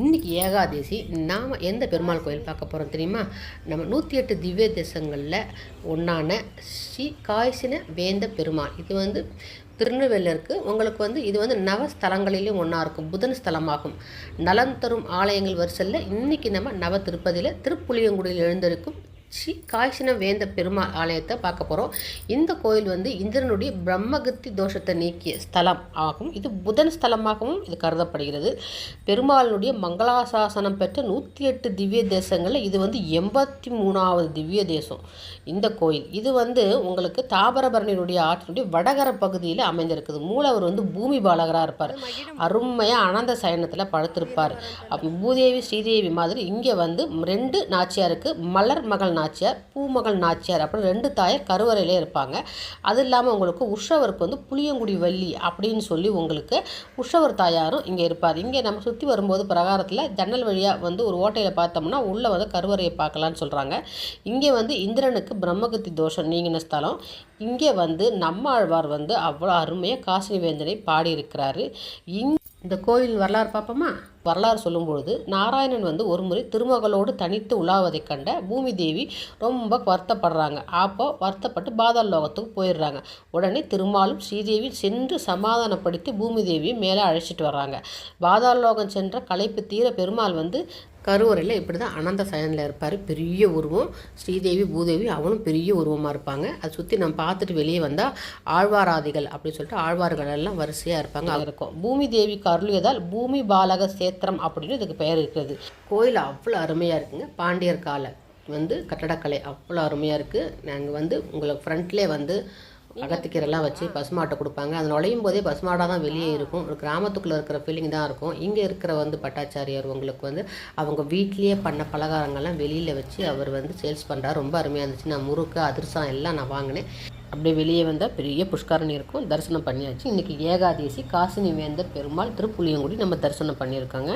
இன்றைக்கி ஏகாதசி நாம் எந்த பெருமாள் கோயில் பார்க்க போகிறோம் தெரியுமா? நம்ம 108 திவ்ய தேசங்களில் ஒன்றான ஸ்ரீ காய்ச்சின வேந்த பெருமாள். இது திருநெல்வேலியில் இருக்குது. உங்களுக்கு இது நவஸ்தலங்களிலும் ஒன்றா இருக்கும். புதன் ஸ்தலமாகும். நலன் தரும் ஆலயங்கள் வரிசையில் இன்றைக்கி நம்ம நவ திருப்பதியில் திருப்புளியங்குடியில் எழுந்திருக்கும் ஸ்ரீ காய்ச்சின வேந்த பெருமாள் ஆலயத்தை பார்க்க போகிறோம். இந்த கோயில் இந்திரனுடைய பிரம்மகத்தி தோஷத்தை நீக்கிய ஸ்தலம் ஆகும். இது புதன் ஸ்தலமாகவும் இது கருதப்படுகிறது. பெருமாளுடைய மங்களாசாசனம் பெற்ற 108 திவ்ய தேசங்களில் இது 83வது திவ்ய தேசம். இந்த கோயில் இது உங்களுக்கு தாமிரபரணியுடைய ஆற்றினுடைய வடகர பகுதியில் அமைந்திருக்குது. மூலவர் பூமி பாலகராக இருப்பார். அருமையாக அனந்த சயனத்தில் படுத்திருப்பார். பூதேவி ஸ்ரீதேவி மாதிரி இங்கே 2 நாச்சியாருக்கு மலர் மகள் நாச்சியார், பூமகள் நாச்சியார் அப்படி 2 தாயார் கருவறையிலே இருப்பாங்க. அது இல்லாமல் உங்களுக்கு உற்சவருக்கு புளியங்குடி வள்ளி அப்படின்னு சொல்லி உங்களுக்கு உற்சவர் தாயாரும் இங்கே இருப்பார். இங்கே நம்ம சுற்றி வரும்போது பிரகாரத்தில் ஜன்னல் வழியாக ஒரு ஓட்டையில் பார்த்தோம்னா உள்ளே கருவறையை பார்க்கலான்னு சொல்கிறாங்க. இங்கே இந்திரனுக்கு பிரம்மகத்தி தோஷம் நீங்கின ஸ்தலம். இங்கே நம்மாழ்வார் அவ்வளோ அருமையாக காசினி வேந்தனை பாடியிருக்கிறாரு. இந்த கோயில் வரலாறு பார்ப்போமா? வரலாறு சொல்லும்பொழுது நாராயணன் ஒரு முறை திருமகளோடு தனித்து உலாவதை கண்ட பூமி தேவி ரொம்ப வருத்தப்படுறாங்க. அப்போ வருத்தப்பட்டு பாதாள லோகத்துக்கு போயிடுறாங்க. உடனே திருமாலும் ஸ்ரீதேவி சென்று சமாதானப்படுத்தி பூமி தேவியை மேலே அழைச்சிட்டு வர்றாங்க. பாதாள லோகம் சென்ற களைப்பு தீர பெருமாள் கருவறையில் இப்படி தான் அனந்த சயனில் இருப்பார். பெரிய உருவம். ஸ்ரீதேவி பூதேவி அவனும் பெரிய உருவமாக இருப்பாங்க. அதை சுற்றி நம்ம பார்த்துட்டு வெளியே வந்தால் ஆழ்வாராதிகள் அப்படின்னு சொல்லிட்டு ஆழ்வார்கள் எல்லாம் வரிசையாக இருப்பாங்க. அது இருக்கும். பூமி தேவிக்கு அருளியதால் பூமி பாலக சேத்திரம் அப்படின்னு இதுக்கு பெயர் இருக்கிறது. கோயில் அவ்வளோ அருமையாக இருக்குங்க. பாண்டியர் கால கட்டடக்கலை அவ்வளோ அருமையாக இருக்குது. நாங்கள் உங்களுக்கு ஃப்ரண்ட்லேயே அகத்திக்கீரெல்லாம் வச்சு பசுமாட்டை கொடுப்பாங்க. அது நுழையும் போதே பசுமாடாக தான் வெளியே இருக்கும். ஒரு கிராமத்துக்குள்ளே இருக்கிற ஃபீலிங் தான் இருக்கும். இங்கே இருக்கிற பட்டாச்சாரியார் உங்களுக்கு அவங்க வீட்லேயே பண்ண பலகாரங்கள்லாம் வெளியில் வச்சு அவர் சேல்ஸ் பண்ணுறாரு. ரொம்ப அருமையாக இருந்துச்சு. நான் முறுக்கு அதிரசம் எல்லாம் நான் வாங்கினேன். அப்படியே வெளியே வந்தால் பெரிய புஷ்கரணி இருக்கும். தரிசனம் பண்ணியாச்சு. இன்றைக்கி ஏகாதசி காசினி வேந்தர் பெருமாள் திருப்புளியங்குடி நம்ம தரிசனம் பண்ணியிருக்காங்க.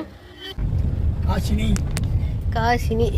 காசினி